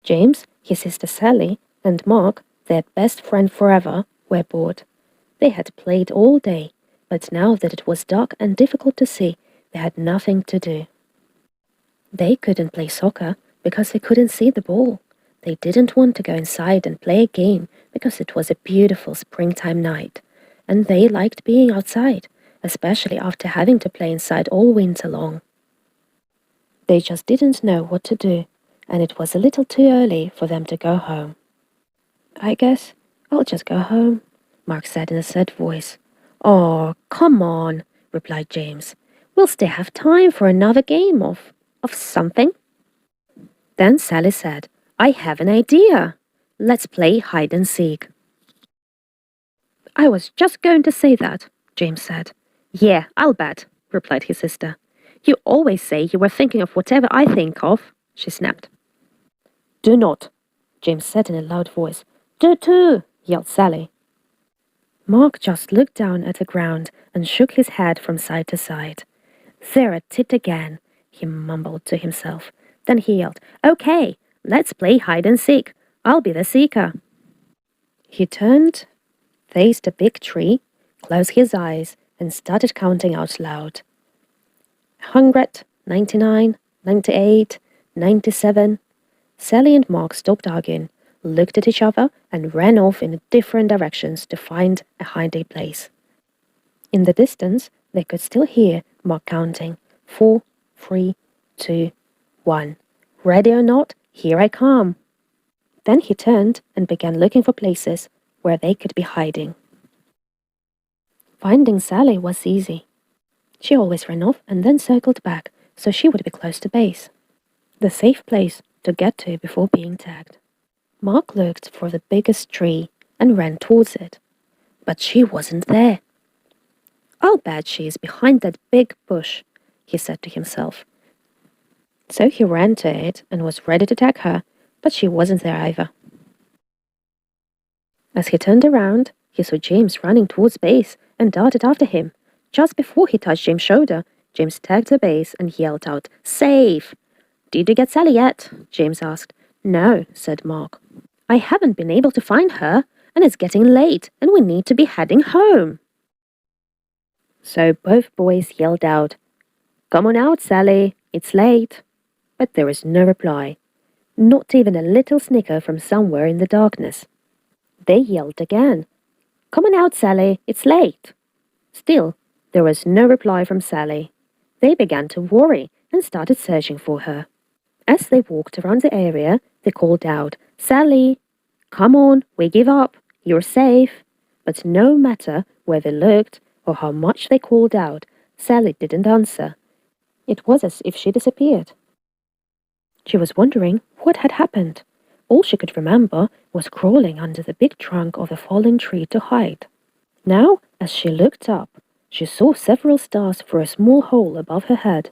James, his sister Sally, and Mark, their best friend forever, were bored. They had played all day, but now that it was dark and difficult to see, they had nothing to do. They couldn't play soccer because they couldn't see the ball. They didn't want to go inside and play a game because it was a beautiful springtime night, and they liked being outside, especially after having to play inside all winter long. They just didn't know what to do, and it was a little too early for them to go home. "I guess I'll just go home," Mark said in a sad voice. "Oh, come on," replied James. "We'll still have time for another game of something." Then Sally said, "I have an idea. Let's play hide and seek." "I was just going to say that," James said. "Yeah, I'll bet," replied his sister. "You always say you were thinking of whatever I think of," she snapped. "Do not," James said in a loud voice. "Do too," yelled Sally. Mark just looked down at the ground and shook his head from side to side. "They're at it again," he mumbled to himself. Then he yelled, "Okay, let's play hide and seek. I'll be the seeker." He turned, faced a big tree, closed his eyes, and started counting out loud. 100, 99, 98, 97. Sally and Mark stopped arguing, looked at each other, and ran off in different directions to find a hiding place. In the distance, they could still hear Mark counting. 4, 3, 2, 1. "Ready or not, here I come." Then he turned and began looking for places where they could be hiding. Finding Sally was easy. She always ran off and then circled back, so she would be close to base, the safe place to get to before being tagged. Mark looked for the biggest tree and ran towards it, but she wasn't there. "I'll bet she is behind that big bush," he said to himself. So he ran to it and was ready to tag her, but she wasn't there either. As he turned around, he saw James running towards base and darted after him. Just before he touched James' shoulder, James tagged the base and yelled out, "Safe!" "Did you get Sally yet?" James asked. "No," said Mark. "I haven't been able to find her, and it's getting late, and we need to be heading home." So both boys yelled out, "Come on out, Sally, it's late." But there was no reply, not even a little snicker from somewhere in the darkness. They yelled again, "Come on out, Sally, it's late." Still, there was no reply from Sally. They began to worry and started searching for her. As they walked around the area, they called out, "Sally, come on, we give up, you're safe." But no matter where they looked or how much they called out, Sally didn't answer. It was as if she disappeared. She was wondering what had happened. All she could remember was crawling under the big trunk of a fallen tree to hide. Now, as she looked up, she saw several stars through a small hole above her head.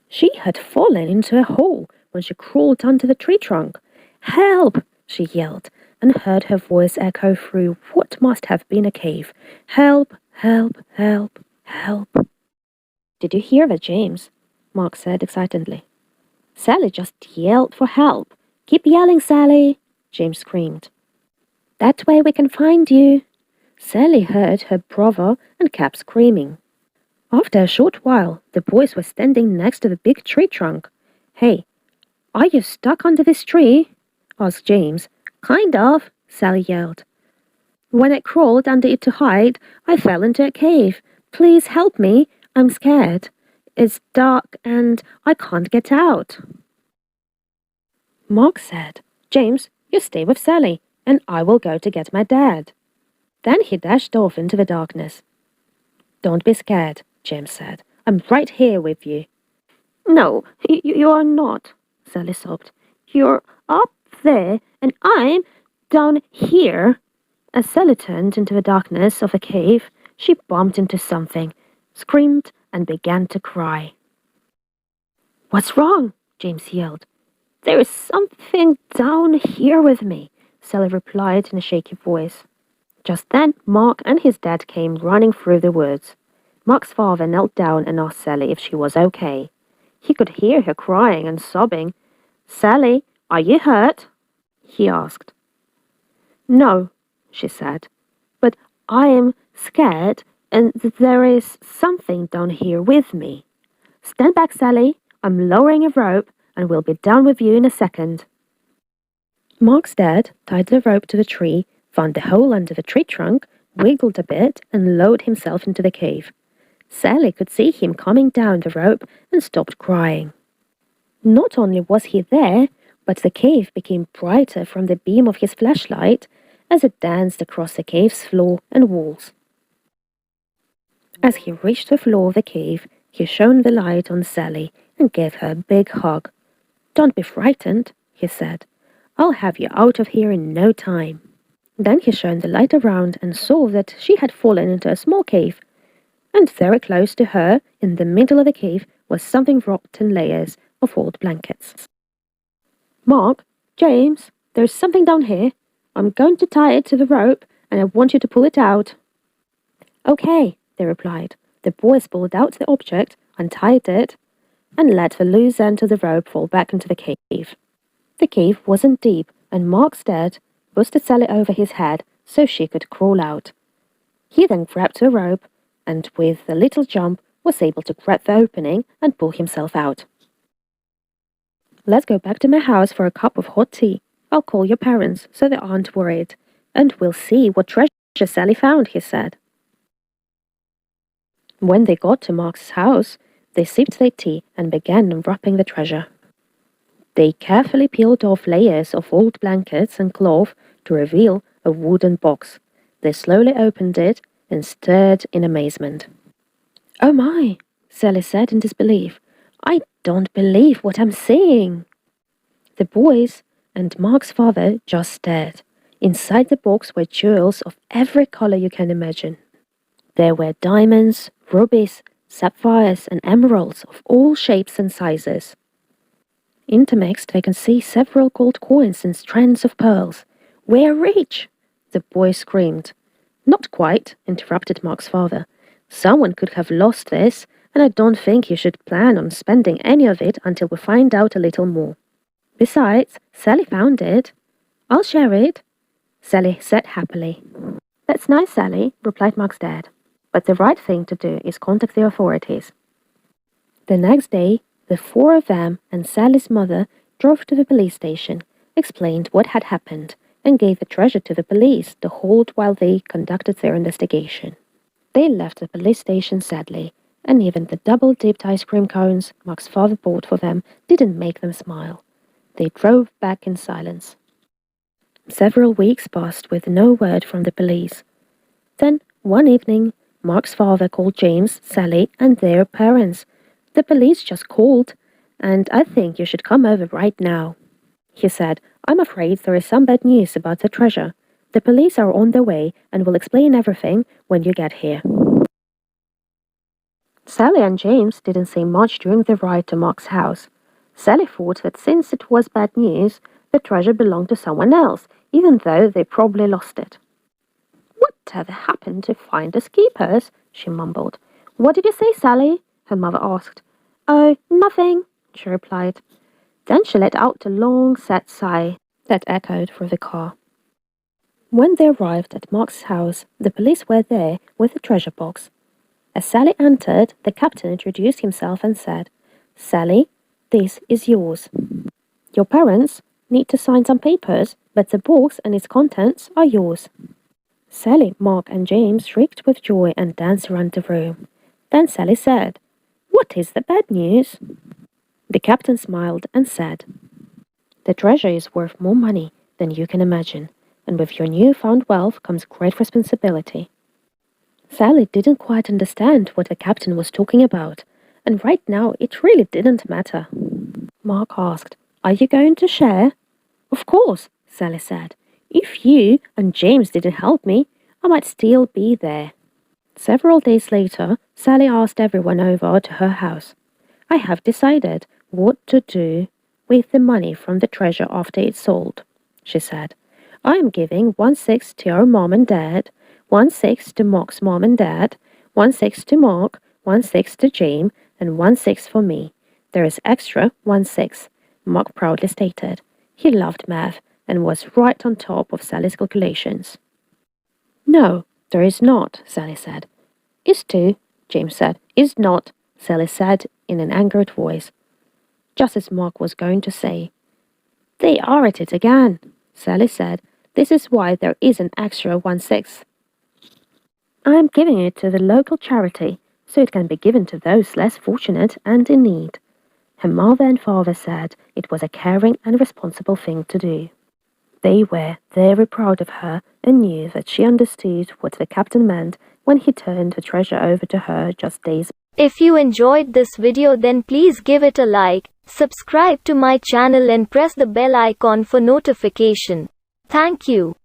She had fallen into a hole when she crawled under the tree trunk. "Help!" she yelled, and heard her voice echo through what must have been a cave. "Help! Help! Help! Help!" "Did you hear that, James?" Mark said excitedly. "Sally just yelled for help. Keep yelling, Sally!" James screamed. "That way we can find you." Sally heard her brother and kept screaming. After a short while, the boys were standing next to the big tree trunk. "Hey, are you stuck under this tree?" asked James. "Kind of," Sally yelled. "When I crawled under it to hide, I fell into a cave. Please help me. I'm scared. It's dark and I can't get out." Mark said, "James, you stay with Sally, and I will go to get my dad." Then he dashed off into the darkness. "Don't be scared," James said. "I'm right here with you." "No, you are not," Sally sobbed. "You're up there, and I'm down here." As Sally turned into the darkness of the cave, she bumped into something, screamed, and began to cry. "What's wrong?" James yelled. "There is something down here with me," Sally replied in a shaky voice. Just then, Mark and his dad came running through the woods. Mark's father knelt down and asked Sally if she was okay. He could hear her crying and sobbing. "Sally, "Are you hurt?" he asked. "No," she said, "but I am scared and there is something down here with me. Stand back, Sally. I'm lowering a rope and we'll be down with you in a second." Mark's dad tied the rope to the tree, found the hole under the tree trunk, wiggled a bit, and lowered himself into the cave. Sally could see him coming down the rope and stopped crying. Not only was he there, but the cave became brighter from the beam of his flashlight as it danced across the cave's floor and walls. As he reached the floor of the cave, he shone the light on Sally and gave her a big hug. "Don't be frightened," he said. "I'll have you out of here in no time." Then he shone the light around and saw that she had fallen into a small cave, and very close to her, in the middle of the cave, was something wrapped in layers of old blankets. "Mark, James, there's something down here. I'm going to tie it to the rope, and I want you to pull it out." "Okay," they replied. The boys pulled out the object, untied it, and let the loose end of the rope fall back into the cave. The cave wasn't deep, and Mark's dad boosted Sally over his head so she could crawl out. He then grabbed the rope, and with a little jump was able to grab the opening and pull himself out. "Let's go back to my house for a cup of hot tea. I'll call your parents so they aren't worried, and we'll see what treasure Sally found," he said. When they got to Mark's house, they sipped their tea and began unwrapping the treasure. They carefully peeled off layers of old blankets and cloth to reveal a wooden box. They slowly opened it and stared in amazement. "Oh my," Sally said in disbelief. "I don't believe what I'm seeing." The boys and Mark's father just stared. Inside the box were jewels of every color you can imagine. There were diamonds, rubies, sapphires, and emeralds of all shapes and sizes. Intermixed, they can see several gold coins and strands of pearls. "We're rich!" the boy screamed. "Not quite," interrupted Mark's father. "Someone could have lost this, and I don't think you should plan on spending any of it until we find out a little more. Besides, Sally found it. I'll share it," Sally said happily. "That's nice, Sally," replied Mark's dad. "But the right thing to do is contact the authorities." The next day, the four of them and Sally's mother drove to the police station, explained what had happened, and gave the treasure to the police to hold while they conducted their investigation. They left the police station sadly, and even the double-dipped ice cream cones Mark's father bought for them didn't make them smile. They drove back in silence. Several weeks passed with no word from the police. Then, one evening, Mark's father called James, Sally, and their parents. "The police just called, and I think you should come over right now," he said. "I'm afraid there is some bad news about the treasure. The police are on their way and will explain everything when you get here." Sally and James didn't say much during the ride to Mark's house. Sally thought that since it was bad news, the treasure belonged to someone else, even though they probably lost it. "Whatever happened to finders keepers?" she mumbled. "What did you say, Sally?" her mother asked. "Oh, nothing," she replied. Then she let out a long, sad sigh that echoed through the car. When they arrived at Mark's house, the police were there with the treasure box. As Sally entered, the captain introduced himself and said, "Sally, this is yours. Your parents need to sign some papers, but the box and its contents are yours." Sally, Mark, and James shrieked with joy and danced around the room. Then Sally said, "What is the bad news?" The captain smiled and said, "The treasure is worth more money than you can imagine, and with your newfound wealth comes great responsibility." Sally didn't quite understand what the captain was talking about, and right now it really didn't matter. Mark asked, "Are you going to share?" "Of course," Sally said. "If you and James didn't help me, I might still be there." Several days later, Sally asked everyone over to her house. "I have decided what to do with the money from the treasure after it's sold," she said. "I am giving 1/6 to our mom and dad, 1/6 to Mark's mom and dad, 1/6 to Mark, 1/6 to James, and 1/6 for me. There is extra 1/6, Mark proudly stated. He loved math and was right on top of Sally's calculations. No, there is not, Sally said. Is to, James said. Is not, Sally said in an angered voice. Just as Mark was going to say, They are at it again, Sally said. This is why there is an extra 1/6. I'm giving it to the local charity, so it can be given to those less fortunate and in need. Her mother and father said it was a caring and responsible thing to do. They were very proud of her and knew that she understood what the captain meant when he turned the treasure over to her just days. If you enjoyed this video, then please give it a like, subscribe to my channel and press the bell icon for notification. Thank you.